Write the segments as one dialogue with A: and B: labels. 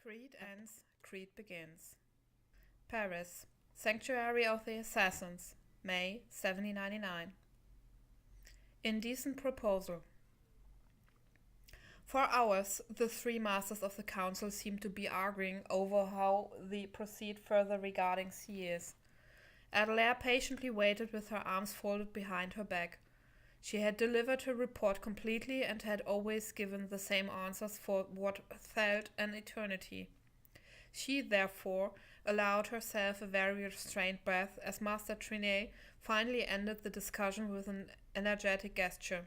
A: Creed ends, Creed begins. Paris, Sanctuary of the Assassins, May 1799. Indecent Proposal. For hours, the three masters of the council seemed to be arguing over how they proceed further regarding Sieyès. Adelaide patiently waited with her arms folded behind her back. She had delivered her report completely and had always given the same answers for what felt an eternity. She, therefore, allowed herself a very restrained breath as Master Trenet finally ended the discussion with an energetic gesture.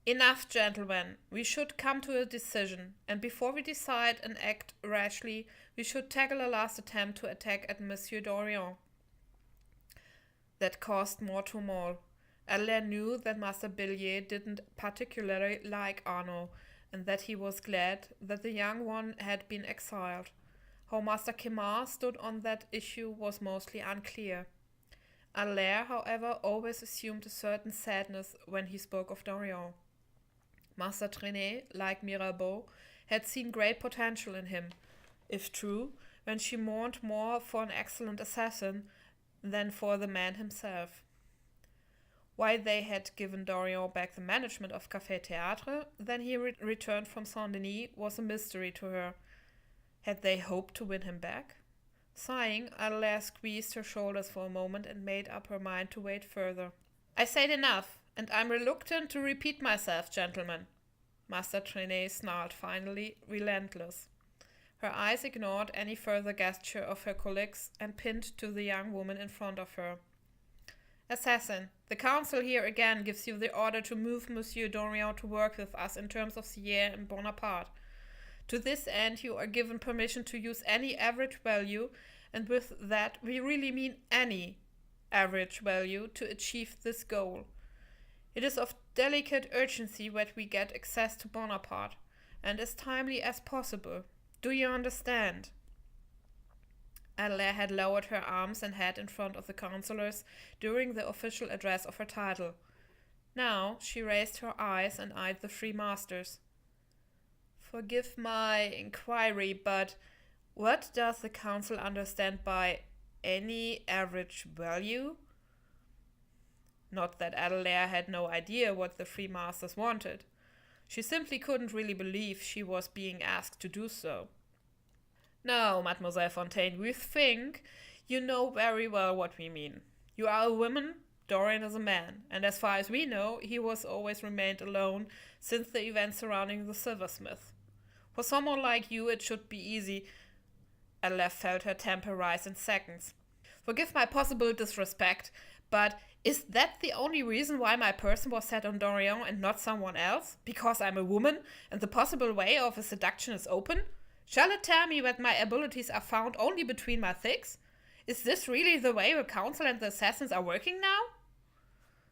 A: "Enough, gentlemen. We should come to a decision, and before we decide and act rashly, we should tackle a last attempt to attack at Monsieur Dorian." That caused more turmoil. Adelaide knew that Master Billier didn't particularly like Arno, and that he was glad that the young one had been exiled. How Master Quemar stood on that issue was mostly unclear. Adelaide, however, always assumed a certain sadness when he spoke of Dorian. Master Trenet, like Mirabeau, had seen great potential in him, if true, when she mourned more for an excellent assassin than for the man himself. Why they had given Dorian back the management of Café Théâtre then he returned from Saint-Denis was a mystery to her. Had they hoped to win him back? Sighing, Adelaide squeezed her shoulders for a moment and made up her mind to wait further. "I said enough, and I'm reluctant to repeat myself, gentlemen," Master Trenet snarled finally, relentless. Her eyes ignored any further gesture of her colleagues and pinned to the young woman in front of her. "Assassin, the council here again gives you the order to move Monsieur Dorian to work with us in terms of Sieyès and Bonaparte. To this end you are given permission to use any average value, and with that we really mean any average value, to achieve this goal. It is of delicate urgency that we get access to Bonaparte, and as timely as possible. Do you understand?" Adelaide had lowered her arms and head in front of the councillors during the official address of her title. Now she raised her eyes and eyed the three masters. "Forgive my inquiry, but what does the council understand by any average value?" Not that Adelaide had no idea what the three masters wanted. She simply couldn't really believe she was being asked to do so. "No, Mademoiselle Fontaine, we think you know very well what we mean. You are a woman, Dorian is a man, and as far as we know, he has always remained alone since the events surrounding the silversmith. For someone like you, it should be easy." Adelaide felt her temper rise in seconds. "Forgive my possible disrespect, but is that the only reason why my person was set on Dorian and not someone else? Because I'm a woman, and the possible way of a seduction is open? Shall it tell me that my abilities are found only between my thighs? Is this really the way the council and the assassins are working now?"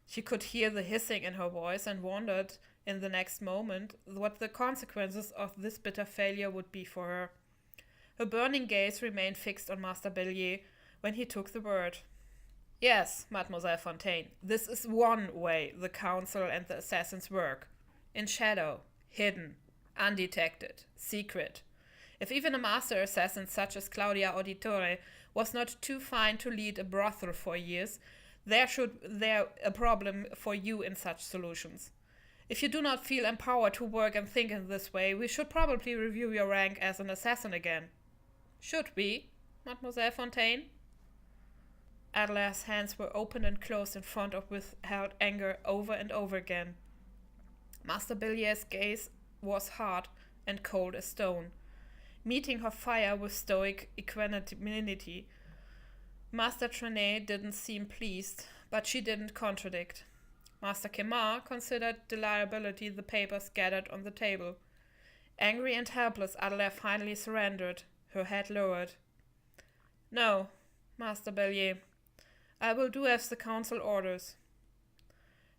A: She could hear the hissing in her voice and wondered in the next moment what the consequences of this bitter failure would be for her. Her burning gaze remained fixed on Master Billier when he took the word. "Yes, Mademoiselle Fontaine, this is one way the council and the assassins work. In shadow, hidden, undetected, secret. If even a master assassin such as Claudia Auditore was not too fine to lead a brothel for years, there a problem for you in such solutions. If you do not feel empowered to work and think in this way, we should probably review your rank as an assassin again." "Should we, Mademoiselle Fontaine?" Adelaide's hands were opened and closed in front of withheld anger over and over again. Master Billier's gaze was hard and cold as stone, meeting her fire with stoic equanimity. Master Trenet didn't seem pleased, but she didn't contradict. Master Quemar considered deliberately the papers scattered on the table. Angry and helpless, Adelaide finally surrendered, her head lowered. "No, Master Bellier, I will do as the council orders."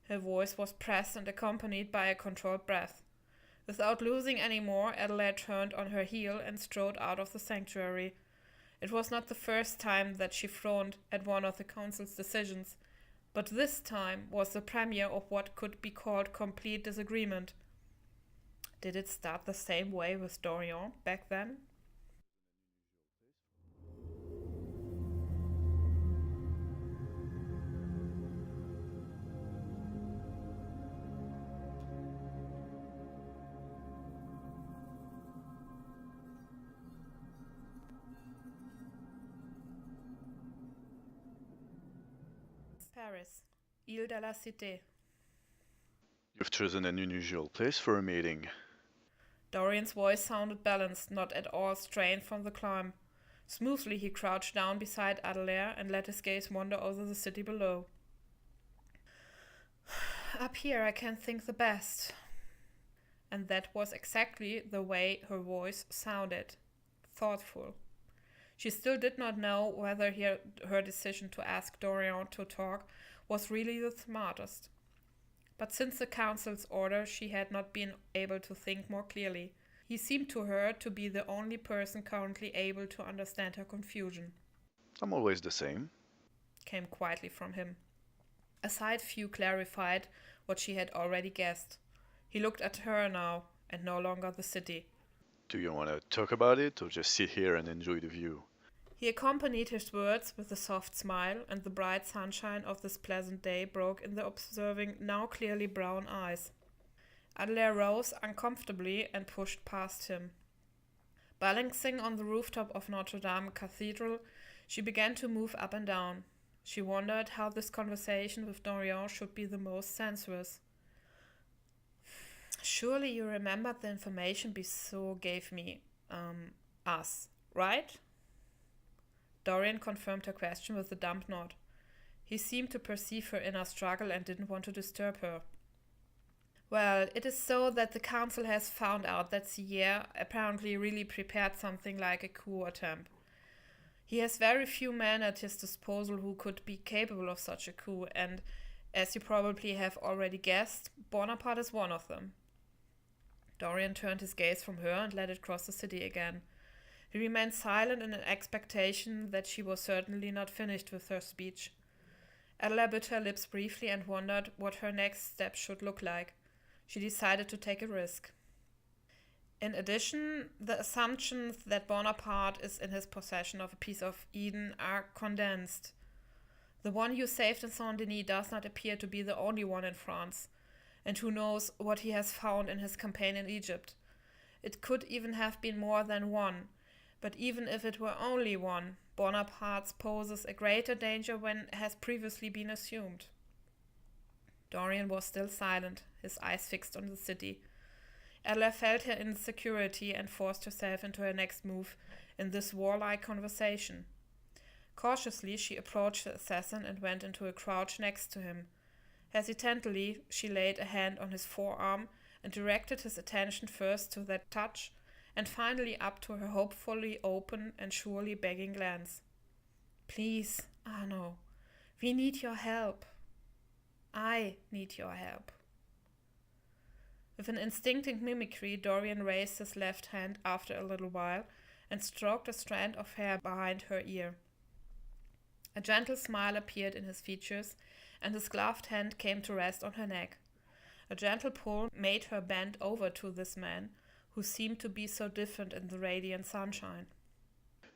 A: Her voice was pressed and accompanied by a controlled breath. Without losing any more, Adelaide turned on her heel and strode out of the sanctuary. It was not the first time that she frowned at one of the council's decisions, but this time was the premiere of what could be called complete disagreement. Did it start the same way with Dorian back then? Paris, Ile de la Cité.
B: You've chosen an unusual place for a meeting.
A: Dorian's voice sounded balanced, not at all strained from the climb. Smoothly he crouched down beside Adelaire and let his gaze wander over the city below. Up here I can think the best. And that was exactly the way her voice sounded. Thoughtful. She still did not know whether her decision to ask Dorian to talk was really the smartest. But since the council's order, she had not been able to think more clearly. He seemed to her to be the only person currently able to understand her confusion.
B: I'm always the same,
A: Came quietly from him. A side view clarified what she had already guessed. He looked at her now, and no longer the city.
B: Do you want to talk about it, or just sit here and enjoy the view?
A: He accompanied his words with a soft smile, and the bright sunshine of this pleasant day broke in the observing, now clearly brown eyes. Adelaire rose uncomfortably and pushed past him. Balancing on the rooftop of Notre Dame Cathedral, she began to move up and down. She wondered how this conversation with Dorian should be the most sensuous. Surely you remembered the information Bissot gave me, us, right? Dorian confirmed her question with a dumb nod. He seemed to perceive her inner struggle and didn't want to disturb her. Well, it is so that the council has found out that Sierre apparently really prepared something like a coup attempt. He has very few men at his disposal who could be capable of such a coup, and, as you probably have already guessed, Bonaparte is one of them. Dorian turned his gaze from her and let it cross the city again. He remained silent in an expectation that she was certainly not finished with her speech. Adela bit her lips briefly and wondered what her next step should look like. She decided to take a risk. In addition, the assumptions that Bonaparte is in his possession of a piece of Eden are condensed. The one you saved in Saint-Denis does not appear to be the only one in France, and who knows what he has found in his campaign in Egypt. It could even have been more than one, but even if it were only one, Bonaparte poses a greater danger than has previously been assumed. Dorian was still silent, his eyes fixed on the city. Adela felt her insecurity and forced herself into her next move in this warlike conversation. Cautiously, she approached the assassin and went into a crouch next to him. Hesitantly, she laid a hand on his forearm and directed his attention first to that touch and finally up to her hopefully open and surely begging glance. Please, Arno, we need your help. I need your help. With an instinctive mimicry, Dorian raised his left hand after a little while and stroked a strand of hair behind her ear. A gentle smile appeared in his features, and his gloved hand came to rest on her neck. A gentle pull made her bend over to this man, who seemed to be so different in the radiant sunshine.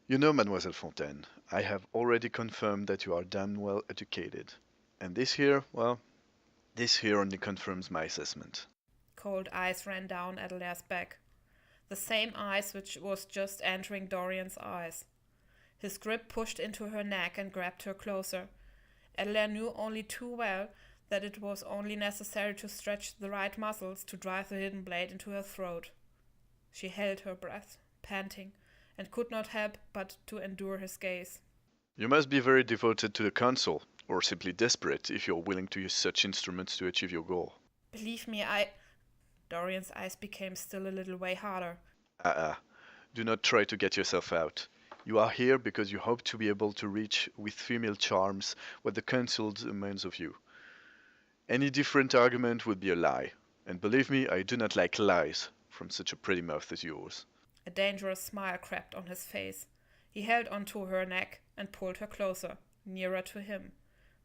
B: You know, Mademoiselle Fontaine, I have already confirmed that you are damn well educated. And this here only confirms my assessment.
A: Cold eyes ran down Adelaire's back. The same eyes which was just entering Dorian's eyes. His grip pushed into her neck and grabbed her closer. Adelaire knew only too well that it was only necessary to stretch the right muscles to drive the hidden blade into her throat. She held her breath, panting, and could not help but to endure his gaze.
B: You must be very devoted to the council, or simply desperate if you're willing to use such instruments to achieve your goal.
A: Believe me, Dorian's eyes became still a little way harder.
B: Do not try to get yourself out. You are here because you hope to be able to reach with female charms what the council demands of you. Any different argument would be a lie, and believe me, I do not like lies from such a pretty mouth as yours.
A: A dangerous smile crept on his face. He held onto her neck and pulled her closer, nearer to him,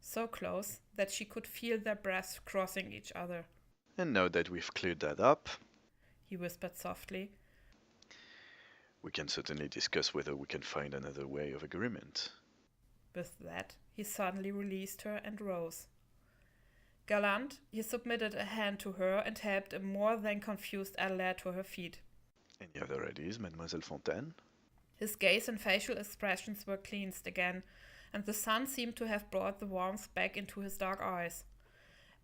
A: so close that she could feel their breaths crossing each other.
B: And now that we've cleared that up,
A: he whispered softly,
B: we can certainly discuss whether we can find another way of agreement.
A: With that, he suddenly released her and rose. Gallant, he submitted a hand to her and helped a more than confused Adelaire to her feet.
B: Any other ideas, Mademoiselle Fontaine?
A: His gaze and facial expressions were cleansed again, and the sun seemed to have brought the warmth back into his dark eyes.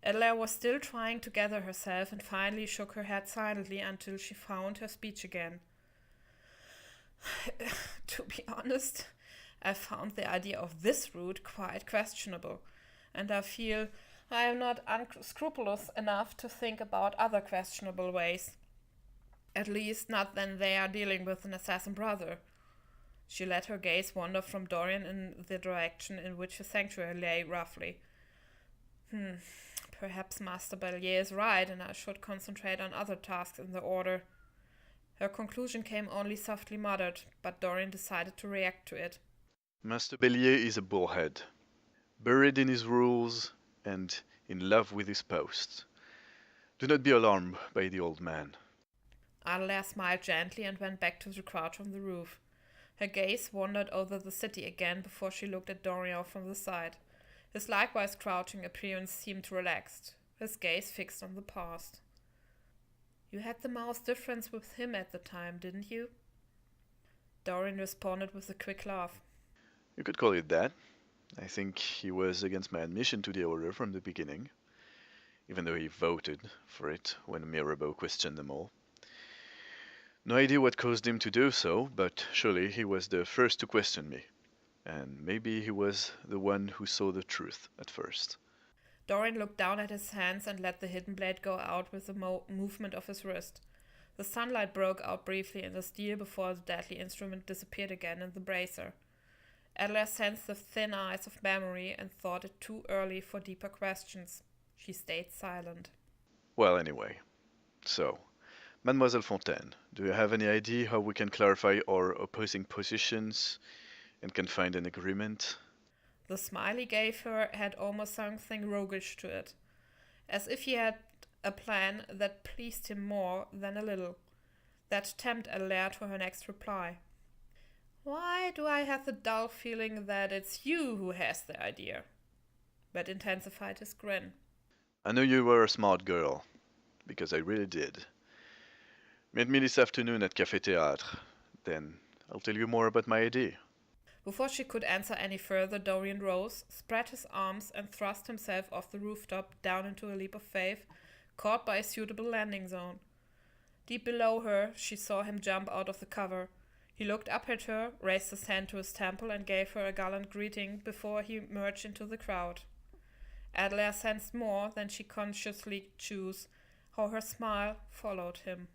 A: Adelaide was still trying to gather herself and finally shook her head silently until she found her speech again. To be honest, I found the idea of this route quite questionable, and I feel I am not unscrupulous enough to think about other questionable ways. At least not when they are dealing with an assassin brother. She let her gaze wander from Dorian in the direction in which the sanctuary lay roughly. Perhaps Master Bellier is right, and I should concentrate on other tasks in the order. Her conclusion came only softly muttered, but Dorian decided to react to it.
B: Master Bellier is a bullhead, buried in his rules and in love with his post. Do not be alarmed by the old man.
A: Adelaide smiled gently and went back to the crouch on the roof. Her gaze wandered over the city again before she looked at Dorian from the side. His likewise crouching appearance seemed relaxed, his gaze fixed on the past. You had the mouse difference with him at the time, didn't you? Dorian responded with a quick laugh.
B: You could call it that. I think he was against my admission to the order from the beginning, even though he voted for it when Mirabeau questioned them all. No idea what caused him to do so, but surely he was the first to question me. And maybe he was the one who saw the truth at first.
A: Dorian looked down at his hands and let the hidden blade go out with a movement of his wrist. The sunlight broke out briefly in the steel before the deadly instrument disappeared again in the bracer. Adelaide sensed the thin eyes of memory and thought it too early for deeper questions. She stayed silent.
B: Well, anyway. So, Mademoiselle Fontaine, do you have any idea how we can clarify our opposing positions and can find an agreement?
A: The smile he gave her had almost something roguish to it, as if he had a plan that pleased him more than a little, that tempted Adelaide to her next reply. Why do I have the dull feeling that it's you who has the idea? That intensified his grin.
B: I knew you were a smart girl, because I really did. Meet me this afternoon at Café Théâtre, then I'll tell you more about my idea.
A: Before she could answer any further, Dorian rose, spread his arms, and thrust himself off the rooftop down into a leap of faith, caught by a suitable landing zone. Deep below her, she saw him jump out of the cover. He looked up at her, raised his hand to his temple, and gave her a gallant greeting before he merged into the crowd. Adelaide sensed more than she consciously chose, how her smile followed him.